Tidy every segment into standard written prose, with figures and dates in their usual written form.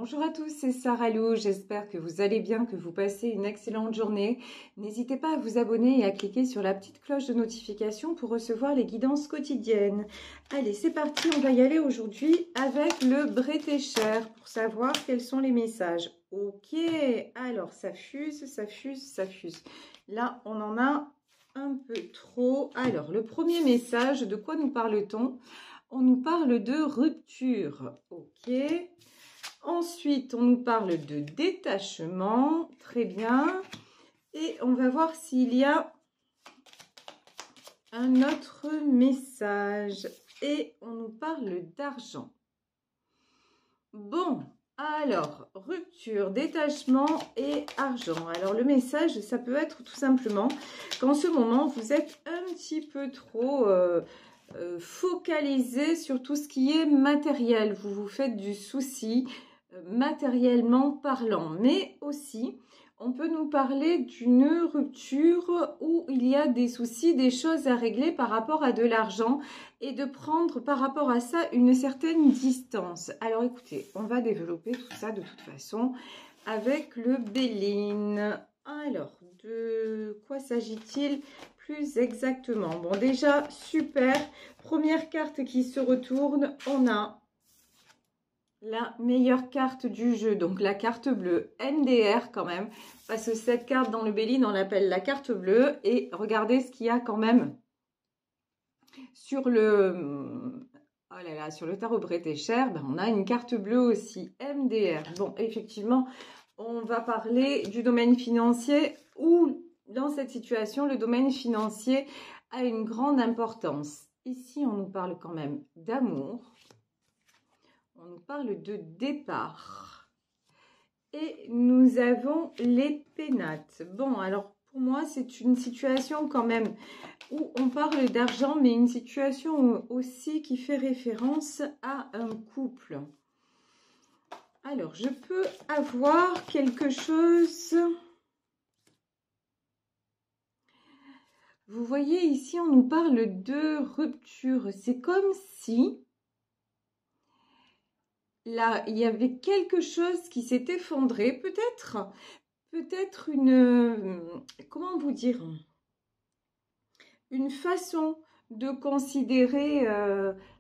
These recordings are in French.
Bonjour à tous, c'est Sarah Lou, j'espère que vous allez bien, que vous passez une excellente journée. N'hésitez pas à vous abonner et à cliquer sur la petite cloche de notification pour recevoir les guidances quotidiennes. Allez, c'est parti, on va y aller aujourd'hui avec le Bretécher pour savoir quels sont les messages. Ok, alors ça fuse, ça fuse, ça fuse. Là, on en a un peu trop. Alors, le premier message, de quoi nous parle-t-on? On nous parle de rupture, ok. Ensuite, on nous parle de détachement, très bien. Et on va voir s'il y a un autre message. Et on nous parle d'argent. Bon, alors, rupture, détachement et argent. Alors, le message, ça peut être tout simplement qu'en ce moment, vous êtes un petit peu trop focalisé sur tout ce qui est matériel. Vous vous faites du souci matériellement parlant, mais aussi on peut nous parler d'une rupture où il y a des soucis, des choses à régler par rapport à de l'argent et de prendre par rapport à ça une certaine distance. Alors écoutez, on va développer tout ça de toute façon avec le Béline. Alors, de quoi s'agit-il plus exactement? Bon, déjà, super. Première carte qui se retourne, on a la meilleure carte du jeu, donc la carte bleue, NDR quand même, parce que cette carte dans le Béline, on l'appelle la carte bleue, et regardez ce qu'il y a quand même sur le, oh là là, sur le tarot Bretécher, ben on a une carte bleue aussi, MDR. Bon, effectivement, on va parler du domaine financier, où dans cette situation, le domaine financier a une grande importance. Ici, on nous parle quand même d'amour. On nous parle de départ. Et nous avons les pénates. Bon, alors pour moi, c'est une situation quand même où on parle d'argent, mais une situation aussi qui fait référence à un couple. Alors, je peux avoir quelque chose... Vous voyez, ici, on nous parle de rupture. C'est comme si... Là, il y avait quelque chose qui s'est effondré, peut-être une, comment vous dire, une façon de considérer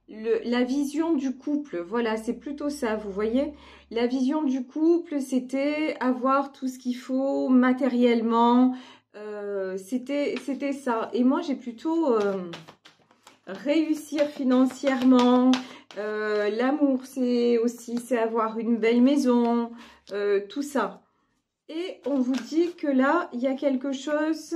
la vision du couple. Voilà, c'est plutôt ça, vous voyez. La vision du couple, c'était avoir tout ce qu'il faut matériellement, c'était ça. Et moi, j'ai plutôt réussir financièrement. L'amour, c'est avoir une belle maison, tout ça. Et on vous dit que là, il y a quelque chose...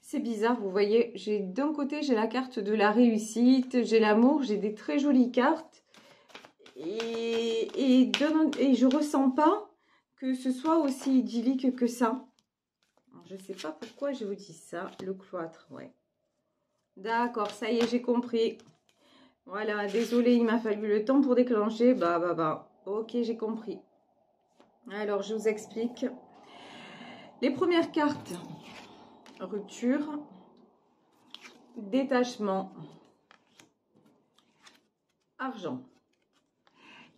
C'est bizarre, vous voyez, d'un côté, j'ai la carte de la réussite, j'ai l'amour, j'ai des très jolies cartes. Et je ressens pas que ce soit aussi idyllique que ça. Alors, je ne sais pas pourquoi je vous dis ça. Le cloître, ouais. D'accord, ça y est, j'ai compris. Voilà, désolé, il m'a fallu le temps pour déclencher. Ok, j'ai compris. Alors, je vous explique. Les premières cartes, rupture, détachement, argent.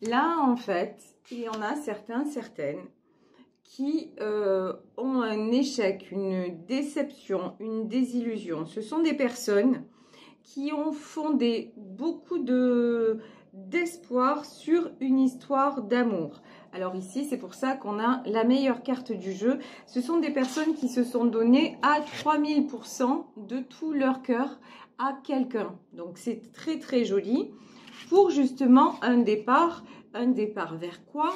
Là, en fait, il y en a certaines qui ont un échec, une déception, une désillusion. Ce sont des personnes qui ont fondé beaucoup d'espoir sur une histoire d'amour. Alors ici, c'est pour ça qu'on a la meilleure carte du jeu. Ce sont des personnes qui se sont données à 3000% de tout leur cœur à quelqu'un. Donc c'est très très joli pour justement un départ vers quoi?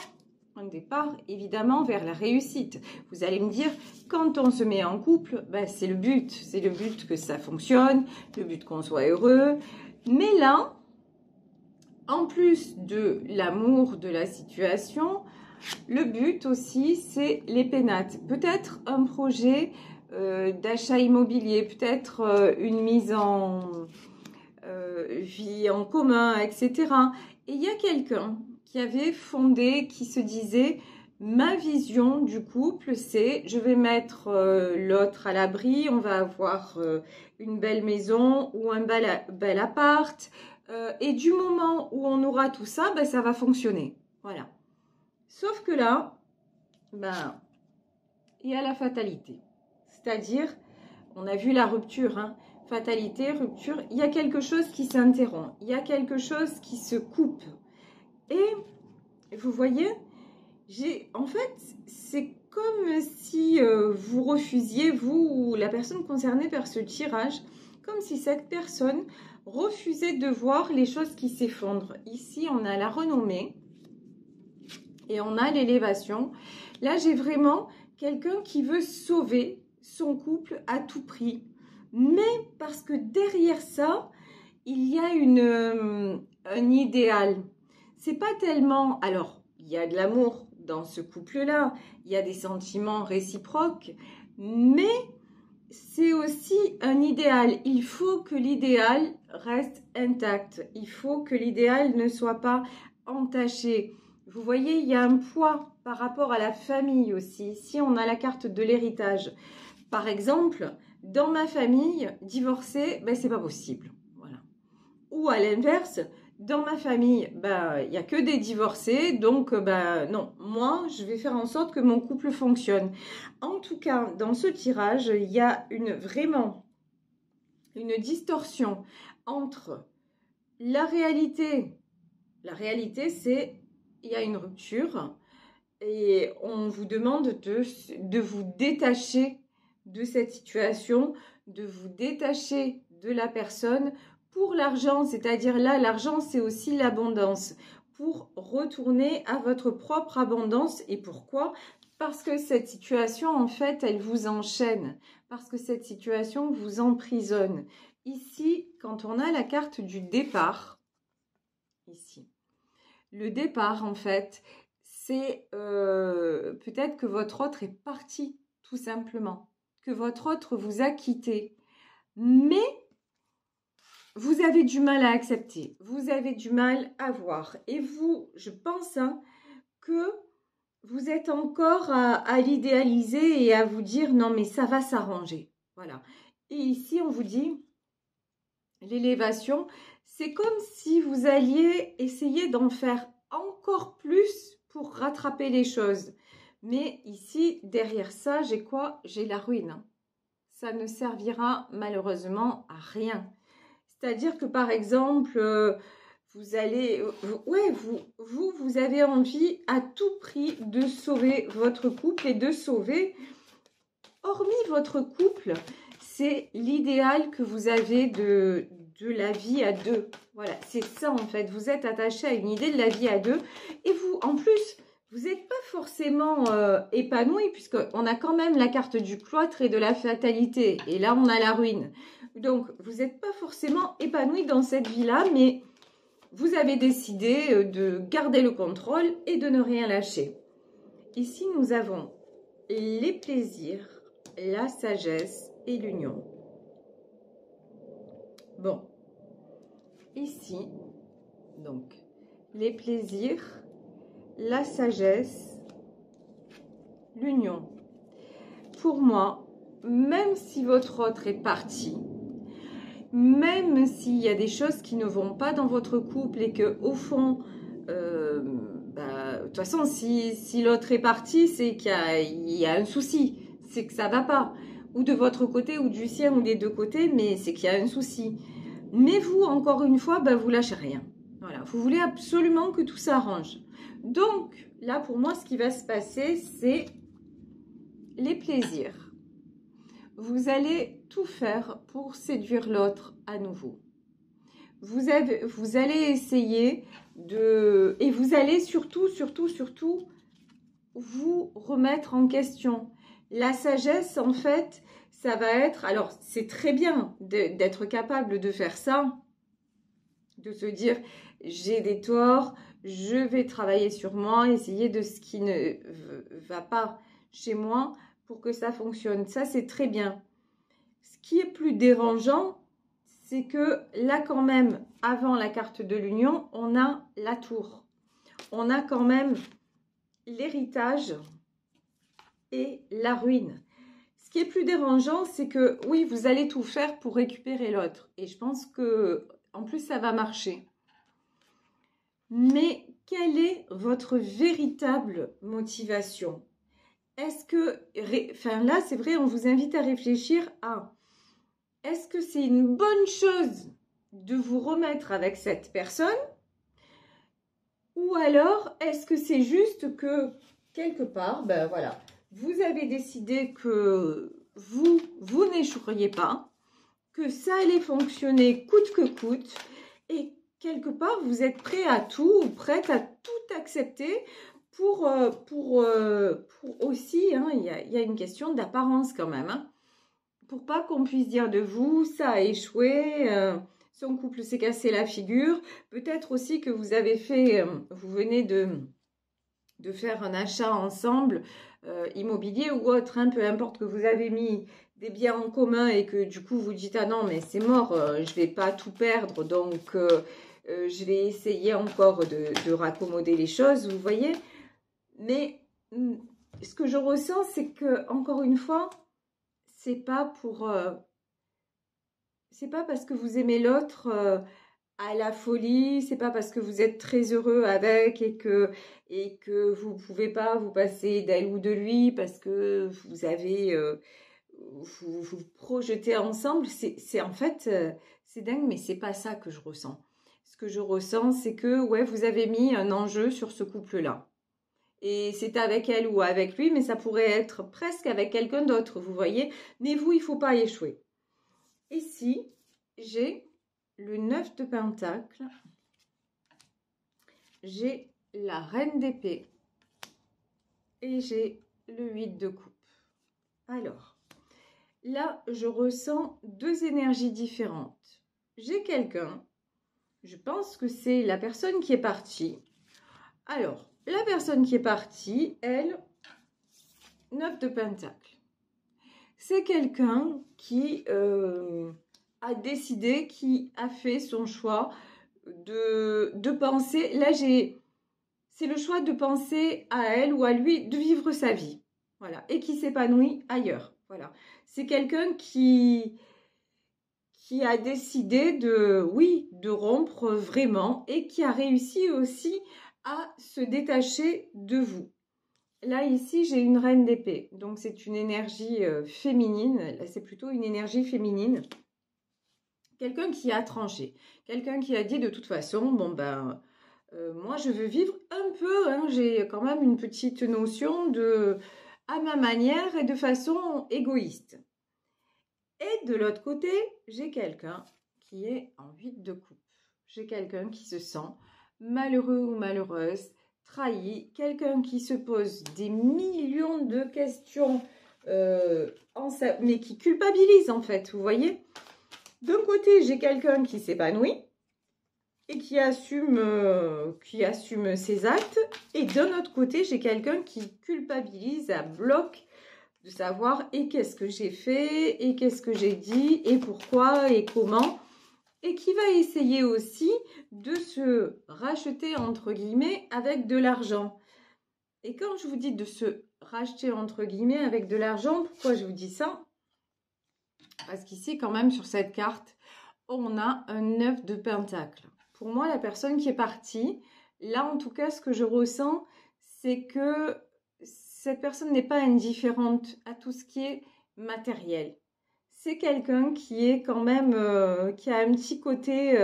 Un départ évidemment vers la réussite. Vous allez me dire, quand on se met en couple, ben, c'est le but que ça fonctionne, le but qu'on soit heureux. Mais là, en plus de l'amour de la situation, le but aussi c'est les pénates. Peut-être un projet d'achat immobilier, peut-être une mise en vie en commun, etc. Et il y a quelqu'un qui avait fondé, qui se disait, ma vision du couple, c'est je vais mettre l'autre à l'abri, on va avoir une belle maison ou un bel appart, et du moment où on aura tout ça, ben, ça va fonctionner. Voilà. Sauf que là, ben, il y a la fatalité. C'est-à-dire, on a vu la rupture, hein, fatalité, rupture, il y a quelque chose qui s'interrompt, il y a quelque chose qui se coupe. Et vous voyez, en fait, c'est comme si vous refusiez, vous ou la personne concernée par ce tirage, comme si cette personne refusait de voir les choses qui s'effondrent. Ici, on a la renommée et on a l'élévation. Là, j'ai vraiment quelqu'un qui veut sauver son couple à tout prix. Mais parce que derrière ça, il y a un idéal. C'est pas tellement... Alors, il y a de l'amour dans ce couple-là, il y a des sentiments réciproques, mais c'est aussi un idéal. Il faut que l'idéal reste intact. Il faut que l'idéal ne soit pas entaché. Vous voyez, il y a un poids par rapport à la famille aussi. Ici, on a la carte de l'héritage. Par exemple, dans ma famille, divorcer, ben, c'est pas possible. Voilà. Ou à l'inverse, dans ma famille, ben, il n'y a que des divorcés, donc ben, non, moi, je vais faire en sorte que mon couple fonctionne. En tout cas, dans ce tirage, il y a vraiment une distorsion entre la réalité. La réalité, c'est il y a une rupture et on vous demande de vous détacher de cette situation, de vous détacher de la personne pour l'argent, c'est-à-dire là, l'argent, c'est aussi l'abondance, pour retourner à votre propre abondance. Et pourquoi? Parce que cette situation, en fait, elle vous enchaîne, parce que cette situation vous emprisonne. Ici, quand on a la carte du départ, ici, le départ, en fait, c'est peut-être que votre autre est parti, tout simplement, que votre autre vous a quitté, mais vous avez du mal à accepter, vous avez du mal à voir. Et vous, je pense hein, que vous êtes encore à l'idéaliser et à vous dire non mais ça va s'arranger. Voilà. Et ici, on vous dit l'élévation, c'est comme si vous alliez essayer d'en faire encore plus pour rattraper les choses. Mais ici, derrière ça, j'ai quoi? J'ai la ruine. Ça ne servira malheureusement à rien. C'est-à-dire que par exemple, vous allez, ouais, vous avez envie à tout prix de sauver votre couple et de sauver, hormis votre couple, c'est l'idéal que vous avez de la vie à deux. Voilà, c'est ça en fait. Vous êtes attaché à une idée de la vie à deux. Et vous, en plus, vous n'êtes pas forcément épanoui puisqu'on a quand même la carte du cloître et de la fatalité. Et là, on a la ruine. Donc, vous n'êtes pas forcément épanoui dans cette vie-là, mais vous avez décidé de garder le contrôle et de ne rien lâcher. Ici, nous avons les plaisirs, la sagesse et l'union. Bon, ici, donc, les plaisirs, la sagesse, l'union. Pour moi, même si votre autre est parti, même s'il y a des choses qui ne vont pas dans votre couple et que au fond, de toute façon, si l'autre est parti, c'est qu'il y a un souci, c'est que ça va pas. Ou de votre côté, ou du sien, ou des deux côtés, mais c'est qu'il y a un souci. Mais vous, encore une fois, vous lâchez rien. Voilà, vous voulez absolument que tout s'arrange. Donc, là, pour moi, ce qui va se passer, c'est les plaisirs. Vous allez tout faire pour séduire l'autre à nouveau. Vous allez essayer de... Et vous allez surtout, vous remettre en question. La sagesse, en fait, ça va être... Alors, c'est très bien d'être capable de faire ça, de se dire, j'ai des torts, je vais travailler sur moi, essayer de ce qui ne va pas chez moi pour que ça fonctionne. Ça, c'est très bien. Ce qui est plus dérangeant, c'est que là, quand même, avant la carte de l'union, on a la tour. On a quand même l'héritage et la ruine. Ce qui est plus dérangeant, c'est que, oui, vous allez tout faire pour récupérer l'autre. Et je pense que En plus, ça va marcher. Mais quelle est votre véritable motivation? Est-ce que, enfin là, c'est vrai, on vous invite à réfléchir à, est-ce que c'est une bonne chose de vous remettre avec cette personne? Ou alors, est-ce que c'est juste que, quelque part, ben voilà, vous avez décidé que vous n'échoueriez pas, que ça allait fonctionner coûte que coûte, et quelque part, vous êtes prêt à tout, ou prête à tout accepter pour aussi, hein, il y a une question d'apparence quand même, hein, pour pas qu'on puisse dire de vous, ça a échoué, son couple s'est cassé la figure, peut-être aussi que vous avez fait, vous venez de faire un achat ensemble, immobilier ou autre, hein, peu importe que vous avez mis des biens en commun et que du coup vous dites ah non mais c'est mort, je vais pas tout perdre donc je vais essayer encore de raccommoder les choses, vous voyez. Mais ce que je ressens, c'est que encore une fois, c'est pas pour c'est pas parce que vous aimez l'autre à la folie, c'est pas parce que vous êtes très heureux avec et que vous pouvez pas vous passer d'elle ou de lui parce que vous avez vous projetez ensemble, c'est en fait c'est dingue, mais c'est pas ça que je ressens. Ce que je ressens, c'est que ouais, vous avez mis un enjeu sur ce couple-là. Et c'est avec elle ou avec lui, mais ça pourrait être presque avec quelqu'un d'autre, vous voyez. Mais vous, il faut pas échouer. Ici, j'ai le 9 de Pentacle, j'ai la Reine d'épée et j'ai le 8 de coupe. Alors, là, je ressens deux énergies différentes. J'ai quelqu'un, je pense que c'est la personne qui est partie. Alors, la personne qui est partie, elle, 9 de Pentacle. C'est quelqu'un qui a décidé, qui a fait son choix de penser. Là, c'est le choix de penser à elle ou à lui, de vivre sa vie. Voilà. Et qui s'épanouit ailleurs. Voilà. C'est quelqu'un qui a décidé de rompre vraiment et qui a réussi aussi à se détacher de vous. Là, ici, j'ai une reine d'épée. Donc, c'est une énergie féminine. Là, c'est plutôt une énergie féminine. Quelqu'un qui a tranché. Quelqu'un qui a dit de toute façon, bon ben, moi, je veux vivre un peu. Hein, j'ai quand même une petite notion à ma manière et de façon égoïste. Et de l'autre côté, j'ai quelqu'un qui est en 8 de coupe. J'ai quelqu'un qui se sent malheureux ou malheureuse, trahi, quelqu'un qui se pose des millions de questions, mais qui culpabilise en fait, vous voyez. D'un côté, j'ai quelqu'un qui s'épanouit et qui assume ses actes, et d'un autre côté, j'ai quelqu'un qui culpabilise, à bloc, de savoir et qu'est-ce que j'ai fait, et qu'est-ce que j'ai dit, et pourquoi, et comment, et qui va essayer aussi de se racheter, entre guillemets, avec de l'argent. Et quand je vous dis de se racheter, entre guillemets, avec de l'argent, pourquoi je vous dis ça? Parce qu'ici, quand même, sur cette carte, on a un 9 de Pentacle. Pour moi, la personne qui est partie, là, en tout cas, ce que je ressens, c'est que cette personne n'est pas indifférente à tout ce qui est matériel. C'est quelqu'un qui est quand même, qui a un petit côté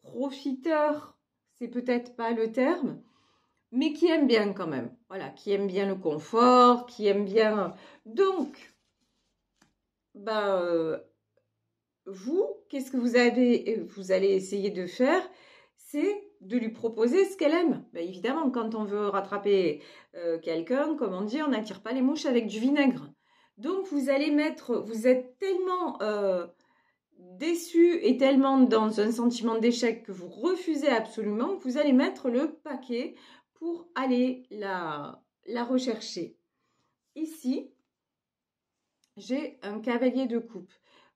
profiteur, c'est peut-être pas le terme, mais qui aime bien quand même. Voilà, qui aime bien le confort, qui aime bien. Donc, vous, qu'est-ce que vous allez essayer de faire? C'est de lui proposer ce qu'elle aime. Ben, évidemment, quand on veut rattraper quelqu'un, comme on dit, on n'attire pas les mouches avec du vinaigre. Donc, vous êtes tellement déçu et tellement dans un sentiment d'échec que vous refusez absolument, que vous allez mettre le paquet pour aller la rechercher. Ici, j'ai un cavalier de coupe.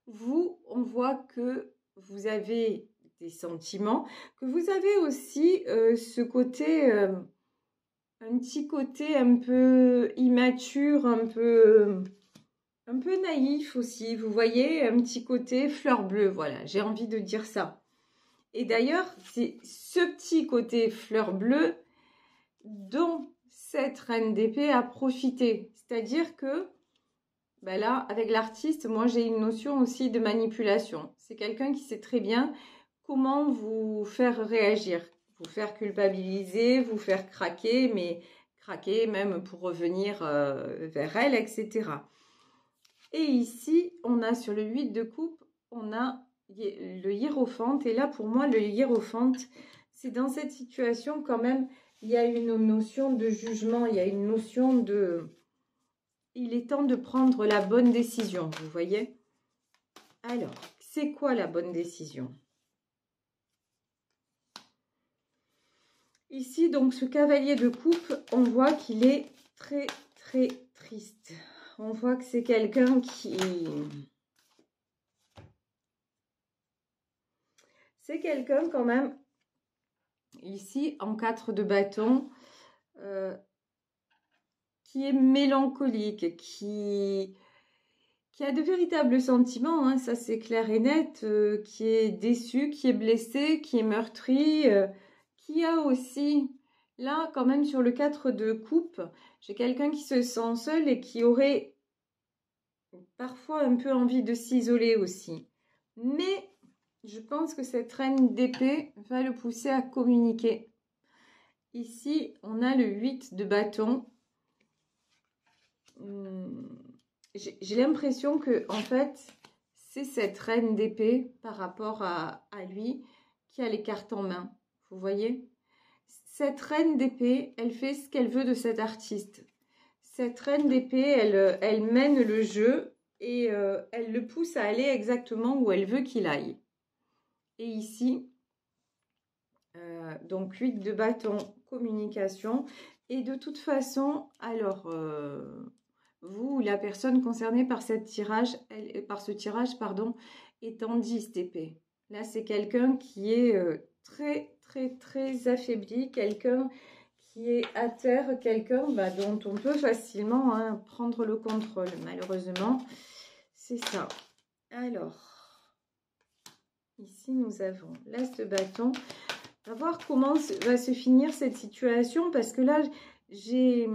Vous, on voit que vous avez des sentiments, que vous avez aussi ce côté, un petit côté un peu immature, un peu naïf aussi, vous voyez, un petit côté fleur bleue, voilà, j'ai envie de dire ça. Et d'ailleurs, c'est ce petit côté fleur bleue dont cette reine d'épée a profité. C'est-à-dire que ben là, avec l'artiste, moi j'ai une notion aussi de manipulation. C'est quelqu'un qui sait très bien comment vous faire réagir, vous faire culpabiliser, vous faire craquer, mais craquer même pour revenir vers elle, etc. Et ici, on a sur le 8 de coupe, on a le hiérophante. Et là, pour moi, le hiérophante, c'est dans cette situation quand même, il y a une notion de jugement, il y a une notion de... Il est temps de prendre la bonne décision, vous voyez? Alors, c'est quoi la bonne décision? Ici, donc, ce cavalier de coupe, on voit qu'il est très, très triste. On voit que c'est quelqu'un qui... C'est quelqu'un quand même, ici, en 4 de bâton, qui est mélancolique, qui a de véritables sentiments, hein, ça c'est clair et net, qui est déçu, qui est blessé, qui est meurtri, qui a aussi, là quand même sur le 4 de coupe, j'ai quelqu'un qui se sent seul et qui aurait parfois un peu envie de s'isoler aussi. Mais je pense que cette reine d'épée va le pousser à communiquer. Ici, on a le 8 de bâton. J'ai l'impression que, en fait, c'est cette reine d'épée par rapport à lui qui a les cartes en main. Vous voyez? Cette reine d'épée, elle fait ce qu'elle veut de cet artiste. Cette reine d'épée, elle mène le jeu et elle le pousse à aller exactement où elle veut qu'il aille. Et ici, donc 8 de bâton, communication. Et de toute façon, alors, vous, la personne concernée par ce tirage, est en 10 d'épée. Là, c'est quelqu'un qui est très, très, très affaibli, quelqu'un qui est à terre, quelqu'un dont on peut facilement prendre le contrôle. Malheureusement, c'est ça. Alors, ici, nous avons l'as de bâton. On va voir comment va se finir cette situation parce que là, j'ai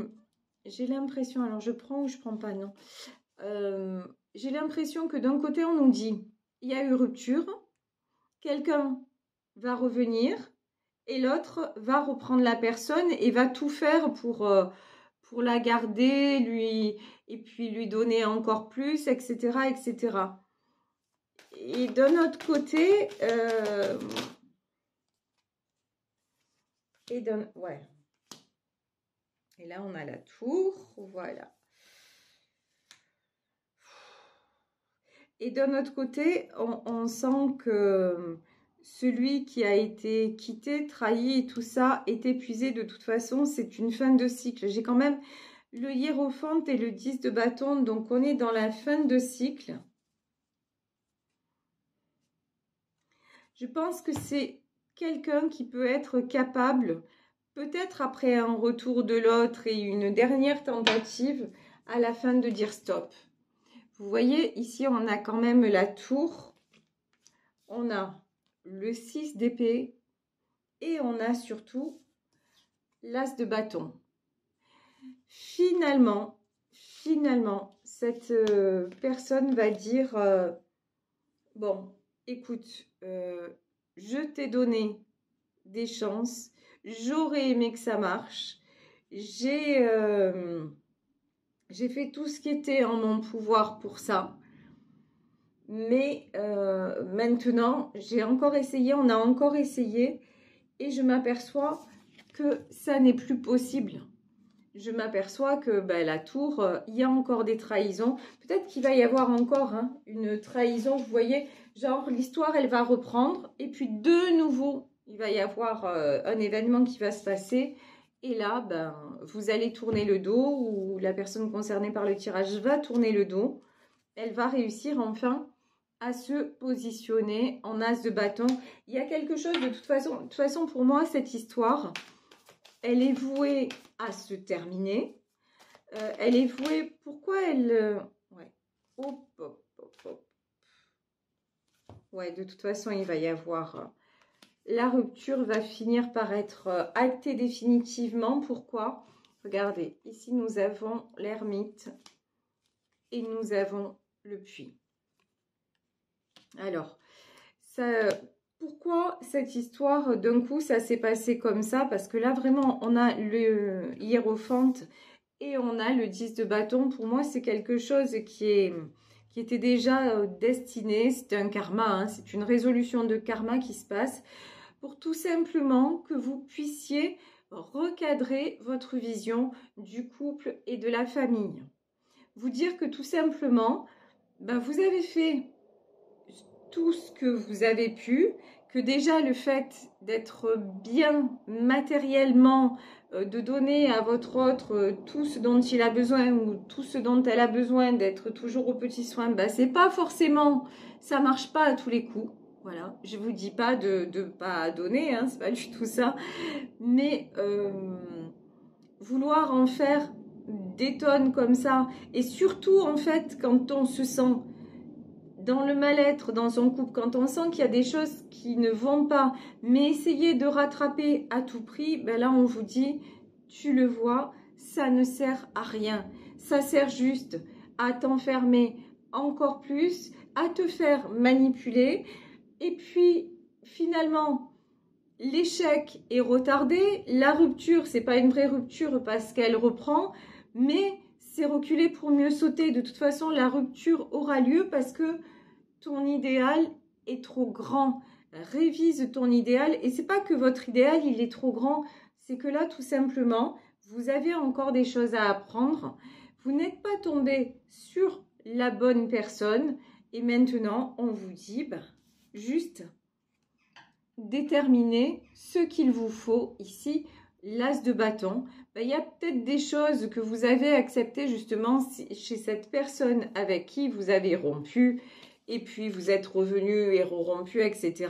l'impression, alors je prends ou je prends pas, non. J'ai l'impression que d'un côté, on nous dit, il y a eu rupture, quelqu'un va revenir et l'autre va reprendre la personne et va tout faire pour la garder, et puis lui donner encore plus, etc., etc. Et d'un autre côté, ouais. Et là, on a la tour, voilà. Et d'un autre côté, on sent que celui qui a été quitté, trahi et tout ça est épuisé de toute façon. C'est une fin de cycle. J'ai quand même le hiérophante et le 10 de bâton, donc on est dans la fin de cycle. Je pense que c'est quelqu'un qui peut être capable, peut-être après un retour de l'autre et une dernière tentative, à la fin de dire stop. Vous voyez, ici, on a quand même la tour, on a le 6 d'épée et on a surtout l'as de bâton. Finalement, cette personne va dire, bon, écoute, je t'ai donné des chances, j'aurais aimé que ça marche, j'ai fait tout ce qui était en mon pouvoir pour ça. Mais maintenant, j'ai encore essayé, on a encore essayé et je m'aperçois que ça n'est plus possible. Je m'aperçois que la tour, il y a encore des trahisons. Peut-être qu'il va y avoir encore une trahison, vous voyez, genre l'histoire, elle va reprendre et puis de nouveau, il va y avoir un événement qui va se passer. Et là, vous allez tourner le dos ou la personne concernée par le tirage va tourner le dos. Elle va réussir enfin à se positionner en as de bâton. Il y a quelque chose de toute façon pour moi, cette histoire, elle est vouée à se terminer. Elle est vouée, pourquoi elle... ouais. Hop, hop, hop, hop. Ouais, de toute façon, il va y avoir la rupture va finir par être actée définitivement. Pourquoi? Regardez, ici nous avons l'ermite et nous avons le puits. Alors, pourquoi cette histoire, d'un coup, ça s'est passé comme ça? Parce que là, vraiment, on a le hiérophante et on a le 10 de bâton. Pour moi, c'est quelque chose qui était déjà destiné. C'est un karma, hein, c'est une résolution de karma qui se passe pour tout simplement que vous puissiez recadrer votre vision du couple et de la famille. Vous dire que tout simplement, vous avez fait tout ce que vous avez pu, que déjà le fait d'être bien matériellement, de donner à votre autre tout ce dont il a besoin ou tout ce dont elle a besoin, d'être toujours aux petits soins, c'est pas forcément, ça marche pas à tous les coups. Voilà, je vous dis pas de pas donner, hein, c'est pas du tout ça, mais vouloir en faire des tonnes comme ça, et surtout en fait quand on se sent dans le mal-être dans son couple, quand on sent qu'il y a des choses qui ne vont pas, mais essayer de rattraper à tout prix, là on vous dit, tu le vois, ça ne sert à rien. Ça sert juste à t'enfermer encore plus, à te faire manipuler. Et puis finalement, l'échec est retardé. La rupture, c'est pas une vraie rupture parce qu'elle reprend, mais c'est reculer pour mieux sauter. De toute façon, la rupture aura lieu parce que ton idéal est trop grand. Révise ton idéal. Et c'est pas que votre idéal, il est trop grand. C'est que là, tout simplement, vous avez encore des choses à apprendre. Vous n'êtes pas tombé sur la bonne personne. Et maintenant, on vous dit, juste déterminer ce qu'il vous faut ici. L'as de bâton, il y a peut-être des choses que vous avez acceptées justement chez cette personne avec qui vous avez rompu et puis vous êtes revenu et rompu, etc.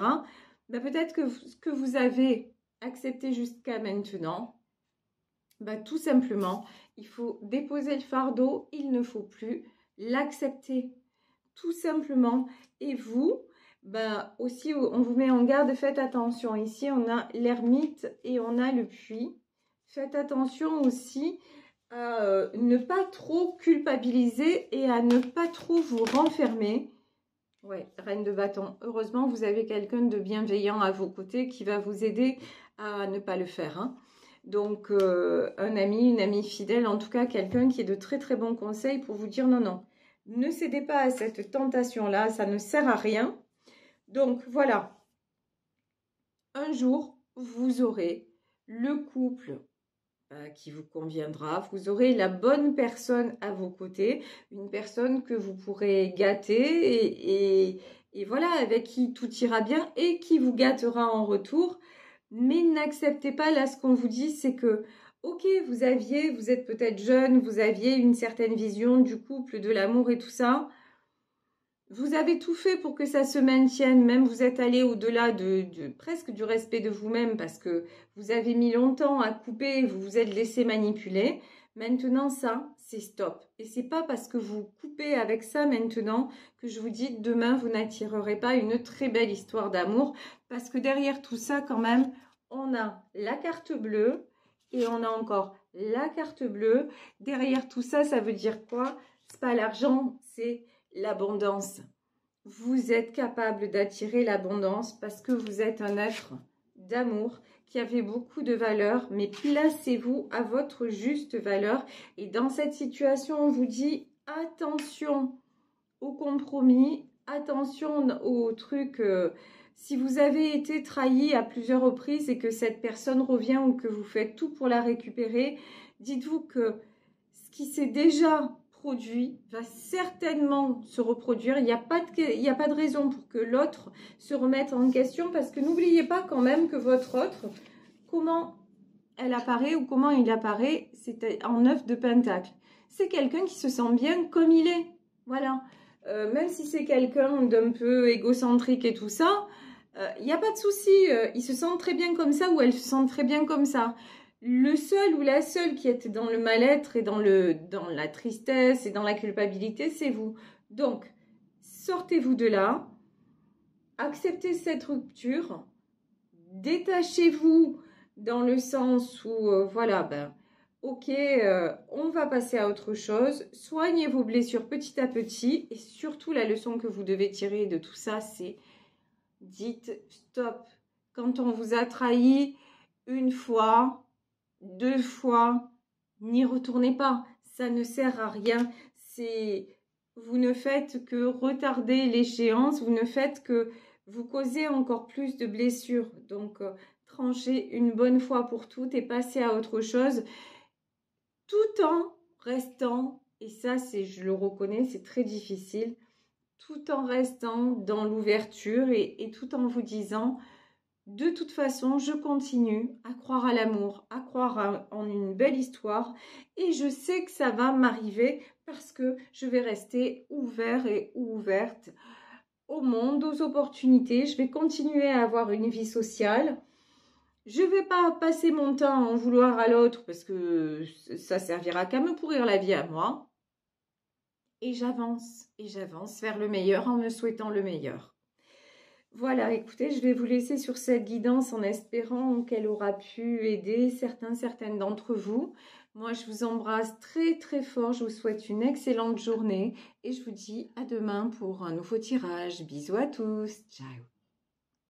Peut-être que ce que vous avez accepté jusqu'à maintenant, tout simplement, il faut déposer le fardeau, il ne faut plus l'accepter, tout simplement. Et vous, aussi, on vous met en garde, faites attention. Ici, on a l'ermite et on a le puits. Faites attention aussi à ne pas trop culpabiliser et à ne pas trop vous renfermer. Ouais, reine de bâton. Heureusement, vous avez quelqu'un de bienveillant à vos côtés qui va vous aider à ne pas le faire. Hein. Donc, un ami, une amie fidèle, en tout cas, quelqu'un qui est de très très bons conseils pour vous dire non, non. Ne cédez pas à cette tentation-là, ça ne sert à rien. Donc voilà, un jour, vous aurez le couple qui vous conviendra, vous aurez la bonne personne à vos côtés, une personne que vous pourrez gâter et voilà, avec qui tout ira bien et qui vous gâtera en retour. Mais n'acceptez pas, là ce qu'on vous dit, c'est que ok, vous êtes peut-être jeune, vous aviez une certaine vision du couple, de l'amour et tout ça. Vous avez tout fait pour que ça se maintienne, même vous êtes allé au-delà presque du respect de vous-même parce que vous avez mis longtemps à couper, vous vous êtes laissé manipuler. Maintenant, ça, c'est stop. Et c'est pas parce que vous coupez avec ça maintenant que je vous dis demain, vous n'attirerez pas une très belle histoire d'amour parce que derrière tout ça, quand même, on a la carte bleue et on a encore la carte bleue. Derrière tout ça, ça veut dire quoi? C'est pas l'argent, c'est l'abondance. Vous êtes capable d'attirer l'abondance parce que vous êtes un être d'amour qui avait beaucoup de valeur, mais placez-vous à votre juste valeur. Et dans cette situation, on vous dit attention au compromis, attention au truc. Si vous avez été trahi à plusieurs reprises et que cette personne revient ou que vous faites tout pour la récupérer, dites-vous que ce qui s'est déjà produit va certainement se reproduire. Il n'y a pas de raison pour que l'autre se remette en question parce que n'oubliez pas quand même que votre autre, comment elle apparaît ou comment il apparaît, c'est en 9 de pentacle. C'est quelqu'un qui se sent bien comme il est. Voilà. Même si c'est quelqu'un d'un peu égocentrique et tout ça, il n'y a pas de souci. Il se sent très bien comme ça ou elle se sent très bien comme ça. Le seul ou la seule qui est dans le mal-être et dans la tristesse et dans la culpabilité, c'est vous. Donc, sortez-vous de là, acceptez cette rupture, détachez-vous dans le sens où, voilà, ben, ok, on va passer à autre chose. Soignez vos blessures petit à petit. Et surtout, la leçon que vous devez tirer de tout ça, c'est dites stop. Quand on vous a trahi une fois, 2 fois, n'y retournez pas. Ça ne sert à rien. Vous ne faites que retarder l'échéance. Vous ne faites que vous causer encore plus de blessures. Donc, tranchez une bonne fois pour toutes et passez à autre chose. Tout en restant, et ça, je le reconnais, c'est très difficile, tout en restant dans l'ouverture et tout en vous disant, de toute façon, je continue à croire à l'amour, à croire en une belle histoire et je sais que ça va m'arriver parce que je vais rester ouvert et ouverte au monde, aux opportunités. Je vais continuer à avoir une vie sociale. Je ne vais pas passer mon temps à en vouloir à l'autre parce que ça servira qu'à me pourrir la vie à moi. Et j'avance vers le meilleur en me souhaitant le meilleur. Voilà, écoutez, je vais vous laisser sur cette guidance en espérant qu'elle aura pu aider certaines d'entre vous. Moi, je vous embrasse très très fort, je vous souhaite une excellente journée et je vous dis à demain pour un nouveau tirage. Bisous à tous, ciao.